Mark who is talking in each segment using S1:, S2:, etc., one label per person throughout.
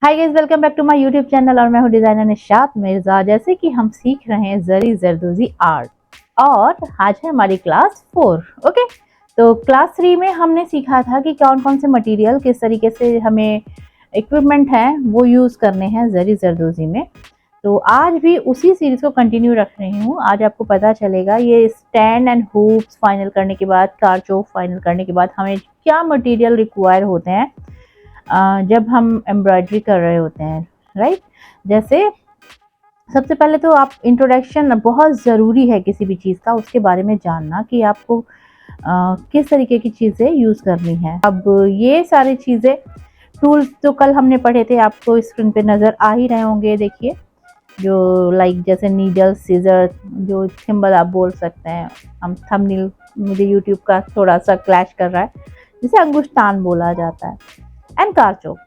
S1: Hi guys, welcome back to my YouTube channel और मैं हूँ डिजाइनर निशात मिर्जा। जैसे कि हम सीख रहे हैं जरी जरदोजी आर्ट और आज है हमारी क्लास 4। ओके, तो क्लास 3 में हमने सीखा था कि कौन कौन से मटेरियल किस तरीके से हमें इक्विपमेंट है वो यूज़ करने हैं जरी जरदोजी में। तो आज भी उसी सीरीज को कंटिन्यू रख रही हूँ। आज आपको पता चलेगा ये स्टैंड एंड हुप्स फाइनल करने के बाद, कारचोक फाइनल करने के बाद हमें क्या मटेरियल रिक्वायर होते हैं जब हम एम्ब्रॉयडरी कर रहे होते हैं, राइट। जैसे सबसे पहले तो आप इंट्रोडक्शन बहुत ज़रूरी है किसी भी चीज़ का, उसके बारे में जानना कि आपको किस तरीके की चीज़ें यूज़ करनी है। अब ये सारी चीज़ें टूल्स तो कल हमने पढ़े थे, आपको स्क्रीन पे नज़र आ ही रहे होंगे। देखिए, जो लाइक जैसे नीडल, सीजर, जो थिम्बल आप बोल सकते हैं। हम थंबनेल, मुझे यूट्यूब का थोड़ा सा क्लैश कर रहा है, जिसे अंगुष्ठान बोला जाता है। एंड कारचोक।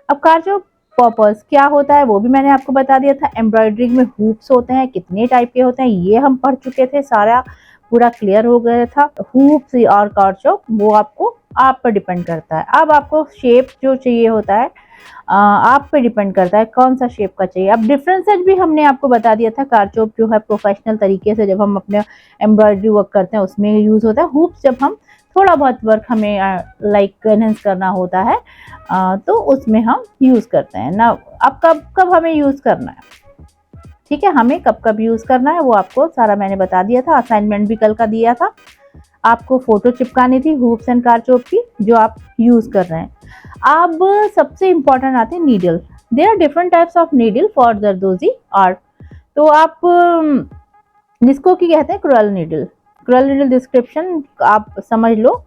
S1: अब कारचोक पर्पस क्या होता है वो भी मैंने आपको बता दिया था। एम्ब्रॉयडरी में हुप्स होते हैं, कितने टाइप के होते हैं ये हम पढ़ चुके थे, सारा पूरा क्लियर हो गया था। हुप्स और कारचोक वो आपको आप पर डिपेंड करता है। अब आपको शेप जो चाहिए होता है आप पे डिपेंड करता है कौन सा शेप का चाहिए। अब डिफरेंसेस भी हमने आपको बता दिया था। कारचोक जो है प्रोफेशनल तरीके से जब हम अपने एम्ब्रॉयडरी वर्क करते हैं उसमें यूज होता है। हुप्स जब हम थोड़ा बहुत वर्क हमें लाइक एनहेंस करना होता है तो उसमें हम यूज करते हैं ना। अब कब कब हमें यूज करना है, ठीक है, हमें कब कब यूज करना है वो आपको सारा मैंने बता दिया था। असाइनमेंट भी कल का दिया था, आपको फोटो चिपकानी थी हुप्स एंड कारचोक की जो आप यूज कर रहे हैं। अब सबसे इंपॉर्टेंट आते हैं needle. There are different types of needle for zardozi art. तो आप जिसको की कहते हैं crewel needle. Crewel needle description आप समझ लो।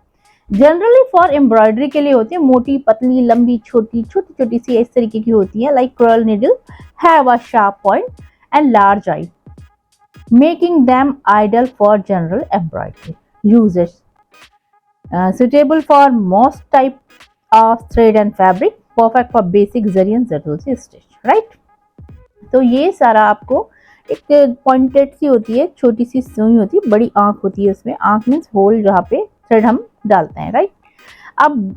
S1: जनरली फॉर एम्ब्रॉयडरी के लिए होती है, मोटी, पतली, लंबी, छोटी छोटी छोटी सी इस तरीके की होती है। Like crawl needle have a sharp point and large I, making them ideal for general embroidery uses, suitable for most type of thread and fabric, perfect for basic zari and zardozi stitch, right। तो ये सारा आपको एक pointed सी होती है, छोटी सी सुई होती है, बड़ी आंख होती है उसमें। आंख मीन्स होल जहाँ पे थ्रेड हम डालते हैं, राइट। अब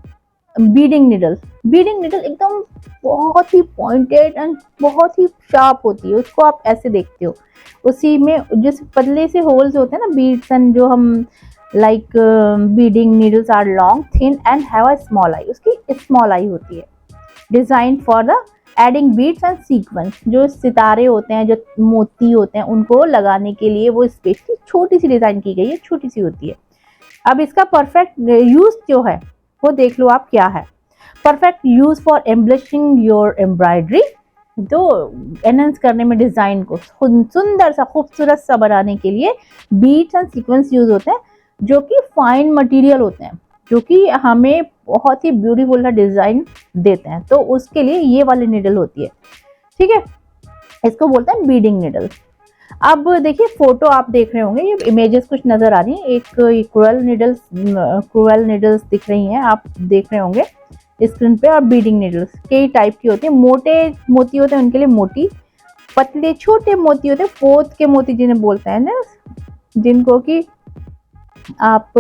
S1: बीडिंग निडल, बीडिंग निडल एकदम बहुत ही पॉइंटेड एंड बहुत ही शार्प होती है। उसको आप ऐसे देखते हो, उसी में जैसे पतले से होल्स होते हैं ना बीड्स एंड जो हम like beading needles are long, thin and have a small eye. उसकी स्मॉल आई होती है। Design for the adding beads and sequins, जो सितारे होते हैं, जो मोती होते हैं, उनको लगाने के लिए वो स्पेशली छोटी सी डिजाइन की गई है, छोटी सी होती है। अब इसका परफेक्ट यूज जो है वो देख लो आप क्या है। Perfect use for embellishing your embroidery, जो एनहेंस करने में डिजाइन को सुंदर सा खूबसूरत सा बनाने के लिए बीड्स एंड सीक्वेंस यूज होते हैं, जो कि फाइन मटेरियल होते हैं, जो कि हमें बहुत ही ब्यूटीफुल सा डिजाइन देते हैं। तो उसके लिए ये वाली निडल होती है, ठीक है। इसको बोलते हैं बीडिंग निडल। अब देखिए फोटो आप देख रहे होंगे, ये इमेजेस कुछ नजर आ रही हैं। एक क्रूएल निडल्स दिख रही हैं, आप देख रहे होंगे स्क्रीन पे। और बीडिंग निडल्स कई टाइप की होती है। मोटे मोती होते हैं उनके लिए मोटी, पतले छोटे मोती होते हैं, पोत के मोती जिन्हें बोलते हैं ना, जिनको कि आप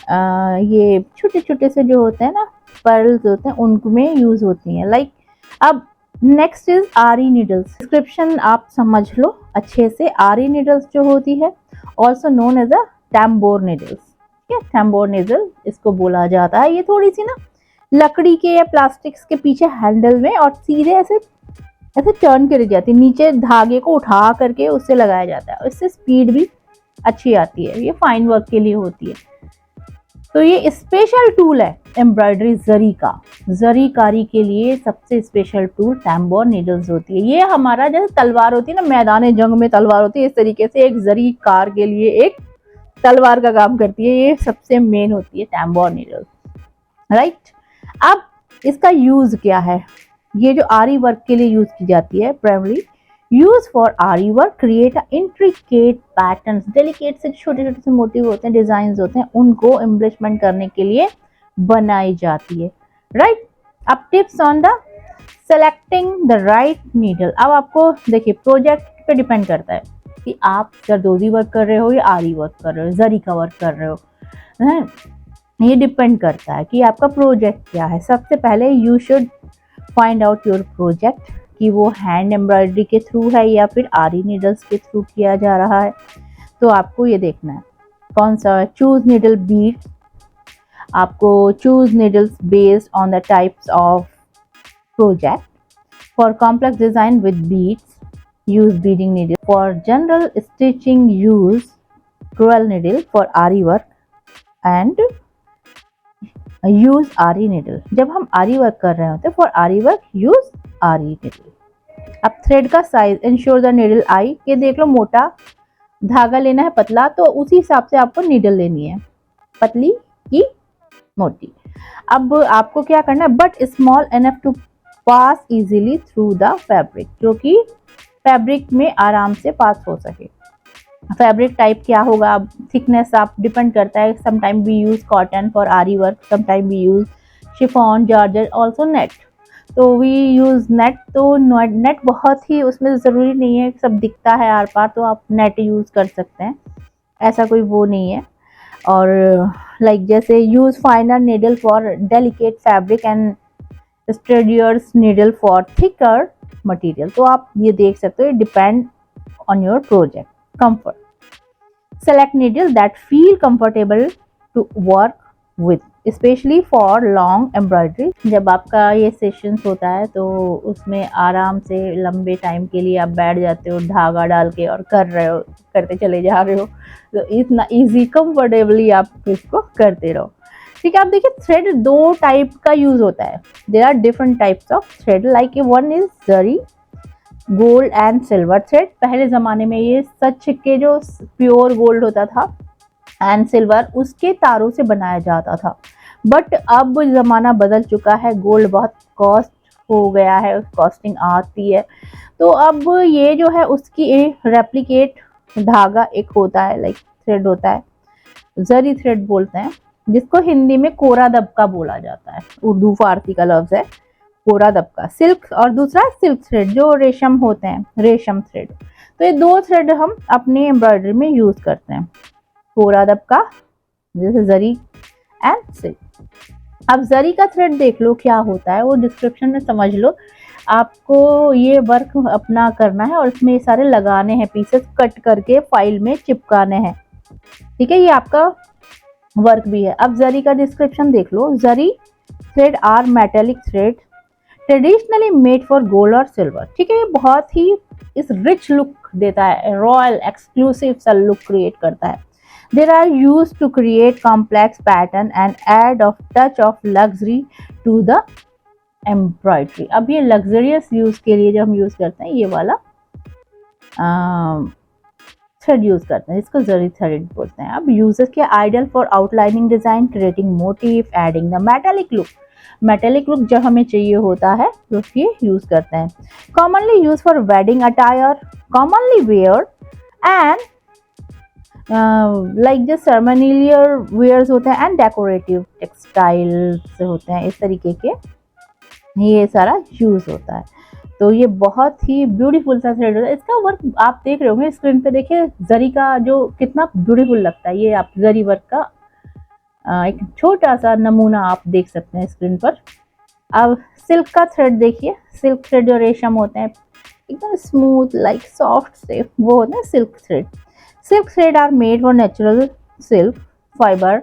S1: ये छोटे छोटे से जो होते हैं ना पर्ल्स होते हैं उनमें यूज होती हैं। लाइक अब नेक्स्ट इज आरी नीडल्स। डिस्क्रिप्शन आप समझ लो अच्छे से। आरी नीडल्स जो होती है also known as a tambour needles, ठीक है। टैम्बोर नीडल इसको बोला जाता है। ये थोड़ी सी ना लकड़ी के या प्लास्टिक्स के पीछे हैंडल में और सीधे ऐसे ऐसे टर्न करी जाती है, नीचे धागे को उठा करके उससे लगाया जाता है। इससे स्पीड भी अच्छी आती है। ये फाइन वर्क के लिए होती है। तो ये स्पेशल टूल है एम्ब्रॉयडरी जरी का। जरी कारी के लिए सबसे स्पेशल टूल टैम्बोर नीडल्स होती है। ये हमारा जैसे तलवार होती है ना, मैदान जंग में तलवार होती है, इस तरीके से एक जरी कार के लिए एक तलवार का काम करती है। ये सबसे मेन होती है टैम्बोर नीडल्स, राइट। अब इसका यूज क्या है, ये जो आरी वर्क के लिए यूज की जाती है primary use for aari work, create intricate patterns, delicate से छोटे छोटे से मोटिव होते हैं, डिजाइन होते हैं, उनको एम्ब्लिशमेंट करने के लिए बनाई जाती है, राइट। अब tips on the selecting the right needle. अब आपको देखिए प्रोजेक्ट पे डिपेंड करता है कि आप जरदोजी वर्क कर रहे हो या आरी वर्क कर रहे हो, जरी का वर्क कर रहे हो, है? ये डिपेंड करता है कि आपका प्रोजेक्ट क्या है। सबसे पहले you should find out your project कि वो हैंड एम्ब्रॉयडरी के थ्रू है या फिर आरी नीडल्स के थ्रू किया जा रहा है। तो आपको ये देखना है कौन सा। चूज नीडल बीड, आपको choose needles based on the types of project. For complex design with beads use beading needle, for general stitching use crewel needle, for aari work and use aari needle. जब हम आरी वर्क कर रहे होते हैं, for aari work use aari needle. अब thread का size, ensure the needle आई, ये देख लो मोटा धागा लेना है पतला, तो उसी हिसाब से आपको नीडल लेनी है, पतली की मोटी। अब आपको क्या करना है, but small enough to pass easily through the fabric, जो कि फैब्रिक में आराम से पास हो सके। फैब्रिक टाइप क्या होगा, थिकनेस आप डिपेंड करता है। Sometime we use cotton for aari work, sometime we use chiffon, georgette, also net. तो वी यूज नेट। तो नेट बहुत ही, उसमें ज़रूरी नहीं है सब दिखता है आर पार, तो आप नेट यूज़ कर सकते हैं, ऐसा कोई वो नहीं है। और लाइक जैसे use finer needle for delicate fabric and sturdier needle for thicker material. तो आप ये देख सकते हो, depend on your project comfort. Select needles that feel comfortable to work with, especially for long embroidery. जब आपका ये सेशंस होता है तो उसमें आराम से लंबे टाइम के लिए आप बैठ जाते हो धागा डाल के और कर रहे हो, करते चले जा रहे हो, तो इतना इजी कंफर्टेबली आप इसको करते रहो। ठीक है, आप देखिए थ्रेड दो टाइप का यूज होता है। There are different types of thread, like one is zari, gold and silver thread. पहले ज़माने में ये सच के जो प्योर गोल्ड होता था एंड सिल्वर, उसके तारों से बनाया जाता था। बट अब ज़माना बदल चुका है, गोल्ड बहुत कॉस्ट हो गया है, कॉस्टिंग आती है। तो अब ये जो है उसकी रेप्लिकेट धागा एक होता है, लाइक थ्रेड होता है, जरी थ्रेड बोलते हैं, जिसको हिंदी में कोरा दबका बोला जाता है, उर्दू फारसी का लफ्ज़ है कोरा दबका। सिल्क, और दूसरा सिल्क थ्रेड जो रेशम होते हैं, रेशम थ्रेड। तो ये दो थ्रेड हम अपनी एम्ब्रॉयडरी में यूज करते हैं, कोरा दबका जैसे जरी एंड सिल्क। अब जरी का थ्रेड देख लो क्या होता है, वो डिस्क्रिप्शन में समझ लो। आपको ये वर्क अपना करना है और इसमें ये सारे लगाने हैं, पीसेस कट करके फाइल में चिपकाने हैं। ठीक है, ये आपका वर्क भी है। अब जरी का डिस्क्रिप्शन देख लो। Zari thread are metallic thread traditionally made for gold और सिल्वर। ठीक है, ये बहुत ही इस रिच लुक देता है, रॉयल एक्सक्लूसिव सा लुक क्रिएट करता है। There are use to create complex pattern and add of touch of luxury to the embroidery. अब ये लग्जरियस यूज के लिए जो हम यूज करते हैं, ये वाला थ्रेड यूज करते हैं, इसको जरी थ्रेड बोलते हैं। अब यूजर्स के ideal for outlining design, creating motive, adding the metallic look. Metallic look जब हमें चाहिए होता है तो ये यूज करते हैं। Commonly use for wedding attire, commonly wear and like जो सेरेमोनियल वेयर्स होते हैं एंड डेकोरेटिव टेक्सटाइल्स होते हैं, इस तरीके के ये सारा यूज होता है। तो ये बहुत ही ब्यूटीफुल सा थ्रेड होता है। इसका वर्क आप देख रहे होंगे स्क्रीन पे, देखिए जरी का जो कितना ब्यूटीफुल लगता है। ये आप जरी वर्क का एक छोटा सा नमूना आप देख सकते हैं स्क्रीन पर। अब सिल्क का थ्रेड देखिए, सिल्क थ्रेड जो रेशम होते हैं एकदम स्मूथ लाइक सॉफ्ट से, वो होते हैं silk thread. Silk thread are made for natural silk fibre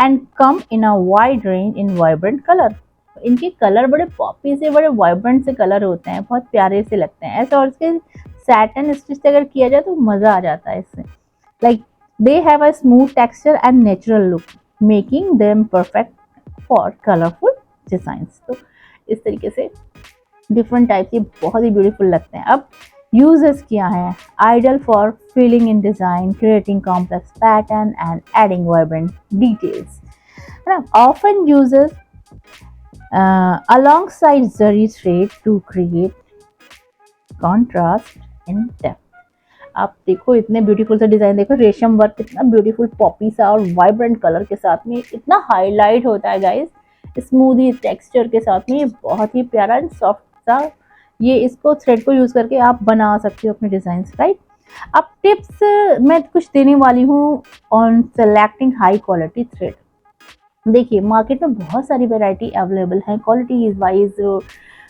S1: and come in a wide range in vibrant colour. इनके कलर बड़े पॉपी से, बड़े वाइब्रेंट से कलर होते हैं, बहुत प्यारे से लगते हैं ऐसे। और इसके सैटन स्टिच अगर किया जाए तो मज़ा आ जाता है इससे। Like they have a smooth texture and natural look, making them perfect for colourful designs. तो इस तरीके से डिफरेंट टाइप के बहुत ही ब्यूटीफुल लगते हैं। अब यूजेस क्या है, ideal for filling in design, creating complex pattern and adding vibrant details, है ना। Often uses alongside zari thread to create contrast in depth। आप देखो इतने ब्यूटीफुल सा डिजाइन, देखो रेशम वर्क कितना ब्यूटीफुल पॉपी सा और वाइब्रेंट कलर के साथ में इतना हाईलाइट होता है गाइस, स्मूदी टेक्सचर के साथ में। ये बहुत ही प्यारा एंड सॉफ्ट सा, ये इसको थ्रेड को यूज करके आप बना सकते हो अपने डिजाइन, राइट। अब टिप्स मैं कुछ देने वाली हूँ on selecting high quality thread. देखिए मार्केट में बहुत सारी वैरायटी अवेलेबल है, क्वालिटी वाइज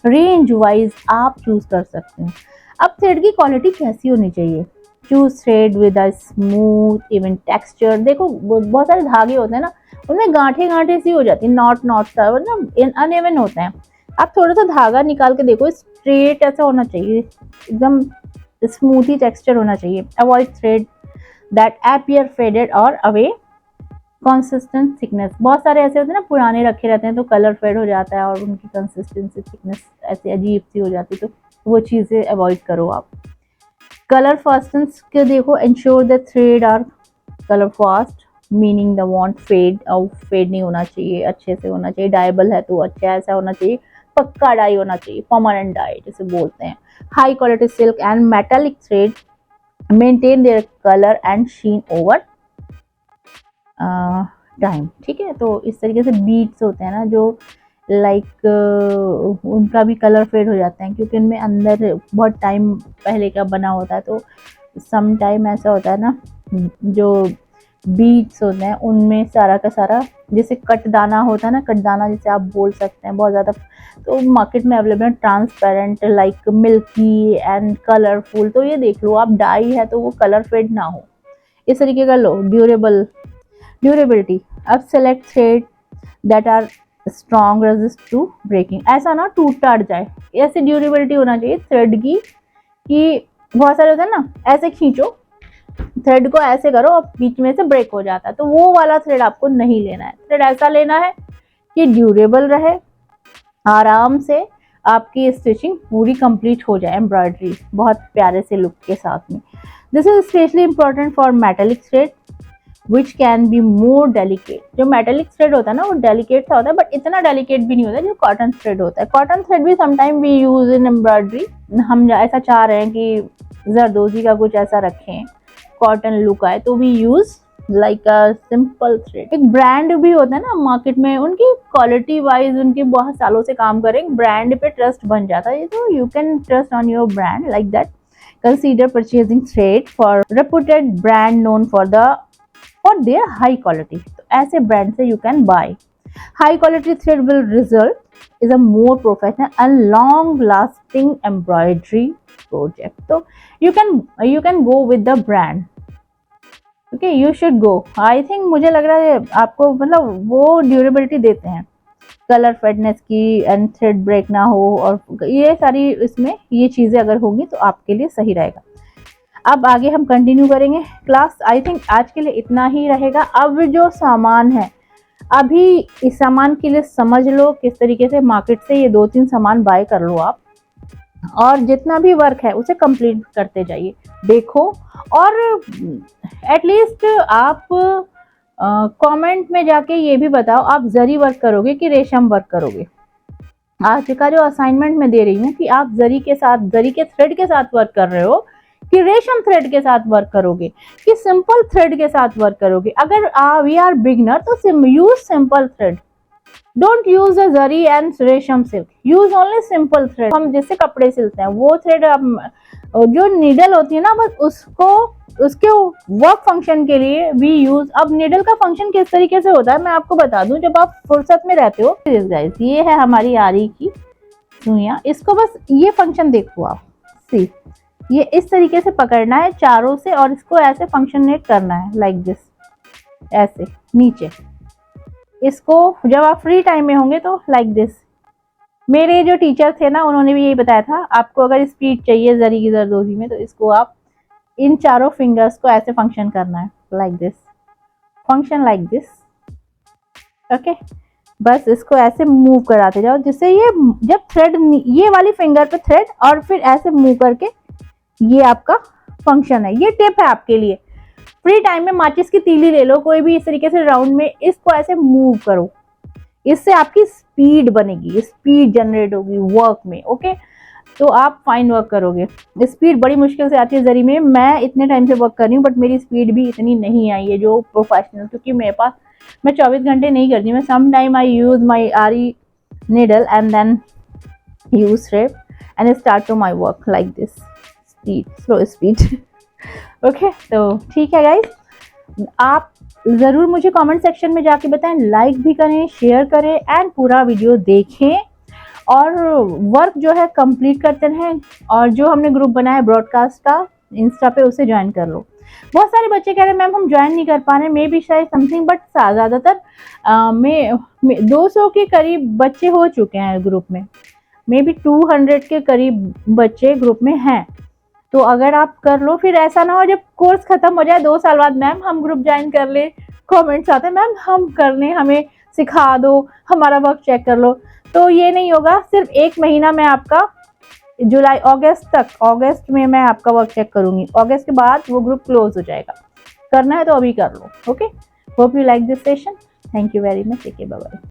S1: रेंज वाइज आप चूज कर सकते हैं। अब थ्रेड की क्वालिटी कैसी होनी चाहिए? Choose thread with a smooth even texture. देखो बहुत सारे धागे होते हैं ना, उनमें गांठे गांठे सी हो जाती है, नॉट नॉट सा, मतलब अनइवन होते हैं। आप थोड़ा सा धागा निकाल के देखो, स्ट्रेट ऐसा होना चाहिए, एकदम स्मूथी टेक्सचर होना चाहिए। Avoid thread that appear faded और अवे कंसिस्टेंट थिकनेस। बहुत सारे ऐसे होते हैं ना, पुराने रखे रहते हैं तो कलर फेड हो जाता है और उनकी कंसिस्टेंसी थिकनेस ऐसे अजीब सी हो जाती है, तो वो चीज़ें अवॉइड करो आप। कलर फास्टेंस के देखो, ensure the thread are colour fast, meaning the won't fade, और फेड नहीं होना चाहिए, अच्छे से होना चाहिए। डाइबल है तो अच्छा ऐसा होना चाहिए, पक्का डाई होना चाहिए, परमानेंट डाई जिसे बोलते हैं। High quality silk and metallic thread maintain their colour and sheen over time. ठीक है, तो इस तरीके से बीड्स होते हैं ना जो लाइक उनका भी कलर फेड हो जाते हैं, क्योंकि उनमें अंदर बहुत टाइम पहले का बना होता है, तो सम टाइम ऐसा होता है ना, जो बीड्स होते हैं उनमें सारा का सारा, जैसे कटदाना होता है ना, कटदाना जिसे आप बोल सकते हैं, बहुत ज़्यादा तो मार्केट में अवेलेबल है, transparent like milky and colourful. तो ये देख लो आप, डाई है तो वो कलर फेड ना हो, इस तरीके का लो। ड्यूरेबिलिटी, अब select thread that are strong resist to breaking, ऐसा ना टूट टाट जाए, ऐसी ड्यूरेबिलिटी होना चाहिए थ्रेड की कि बहुत सारे होते हैं ना, ऐसे खींचो थ्रेड को, ऐसे करो और बीच में से ब्रेक हो जाता है, तो वो वाला थ्रेड आपको नहीं लेना है। थ्रेड ऐसा लेना है कि ड्यूरेबल रहे, आराम से आपकी स्टिचिंग पूरी कंप्लीट हो जाए, एम्ब्रॉयडरी बहुत प्यारे से लुक के साथ में। This is specially important for metallic thread which can be more delicate. जो मेटेलिक थ्रेड होता है ना वो डेलिकेट सा होता है, बट इतना डेलिकेट भी नहीं होता जो कॉटन थ्रेड होता है। कॉटन थ्रेड भी sometime we use in embroidery, हम ऐसा चाह रहे हैं कि जरदोजी का कुछ ऐसा रखें, कॉटन लुक आए, तो we use like a simple thread. एक ब्रांड भी होता है ना मार्केट में, उनकी क्वालिटी वाइज उनके बहुत सालों से काम करें, ब्रांड पे ट्रस्ट बन जाता है, तो you can trust on your brand like that. Consider purchasing thread for reputed brand known for their high quality। तो ऐसे ब्रांड से you can buy। High quality thread will result is a more professional and long lasting embroidery project। तो you can go with the brand, okay, you should go। I think मुझे लग रहा है आपको, मतलब वो ड्यूरेबिलिटी देते हैं, कलर फेडनेस की एंड थ्रेड ब्रेक ना हो, और ये सारी इसमें ये चीजें अगर होंगी तो आपके लिए सही रहेगा। अब आगे हम कंटिन्यू करेंगे क्लास। आई थिंक आज के लिए इतना ही रहेगा। अब जो सामान है, अभी इस सामान की लिस्ट समझ लो किस तरीके से, मार्केट से ये 2-3 सामान बाय कर लो आप, और जितना भी वर्क है उसे कंप्लीट करते जाइए, देखो, और एटलीस्ट आप कमेंट में जाके ये भी बताओ आप जरी वर्क करोगे कि रेशम वर्क करोगे। आज का जो असाइनमेंट मैं दे रही हूँ कि आप जरी के साथ, जरी के थ्रेड के साथ वर्क कर रहे हो कि रेशम थ्रेड के साथ वर्क करोगे कि सिंपल थ्रेड के साथ वर्क करोगे। अगर वी आर बिगनर तो use simple thread, don't use a zari and resham silk, use only simple thread. हम जैसे कपड़े सिलते हैं वो थ्रेड, जो नीडल होती है ना, बस उसको उसके वर्क फंक्शन के लिए वी यूज। अब नीडल का फंक्शन किस तरीके से होता है मैं आपको बता दूं, जब आप फुर्सत में रहते हो। गाइस ये है हमारी आरी की सुइयां, इसको बस ये फंक्शन देखो आप, सी ये इस तरीके से पकड़ना है चारों से, और इसको ऐसे फंक्शनेट करना है लाइक दिस, ऐसे नीचे। इसको जब आप फ्री टाइम में होंगे तो लाइक दिस। मेरे जो टीचर थे ना उन्होंने भी यही बताया था, आपको अगर स्पीड चाहिए जरी की जरदोजी में तो इसको आप इन चारों फिंगर्स को ऐसे फंक्शन करना है like this, function like this, okay. बस इसको ऐसे मूव कराते जाओ, जिससे ये जब थ्रेड, ये वाली फिंगर पे थ्रेड, और फिर ऐसे मूव करके, ये आपका फंक्शन है। ये टिप है आपके लिए, फ्री टाइम में माचिस की तीली ले लो कोई भी, इस तरीके से राउंड में इसको ऐसे मूव करो, इससे आपकी स्पीड बनेगी, स्पीड जनरेट होगी वर्क में, ओके। तो आप फाइन वर्क करोगे। स्पीड बड़ी मुश्किल से आती है जरी में, मैं इतने टाइम से वर्क कर रही हूँ बट मेरी स्पीड भी इतनी नहीं आई है जो प्रोफेशनल, क्योंकि मेरे पास, मैं 24 घंटे नहीं करती, मैं some time I use my aari needle and then use thread and start to my work like this, speed, slow speed, okay. तो ठीक है गाइस, आप जरूर मुझे कमेंट सेक्शन में जाके बताएं, लाइक भी करें, शेयर करें एंड पूरा वीडियो देखें। और वर्क जो है कंप्लीट करते रहें, और जो हमने ग्रुप बनाया है ब्रॉडकास्ट का इंस्टा पे, उसे ज्वाइन कर लो। बहुत सारे बच्चे कह रहे हैं मैम हम ज्वाइन नहीं कर पा रहे, मे बी शायद समथिंग, बट ज़्यादातर में 200 के करीब बच्चे हो चुके हैं ग्रुप में, मे बी 200 के करीब बच्चे ग्रुप में हैं। तो अगर आप कर लो, फिर ऐसा ना हो जब कोर्स खत्म हो जाए 2 साल बाद मैम हम ग्रुप ज्वाइन कर ले, कमेंट्स आते हैं मैम हम कर लें, हमें सिखा दो, हमारा वर्क चेक कर लो। तो ये नहीं होगा, सिर्फ 1 महीना मैं आपका जुलाई अगस्त तक, अगस्त में मैं आपका वर्क चेक करूंगी, अगस्त के बाद वो ग्रुप क्लोज हो जाएगा। करना है तो अभी कर लो। Okay, hope you like this session. Thank you very much. Take care, bye bye.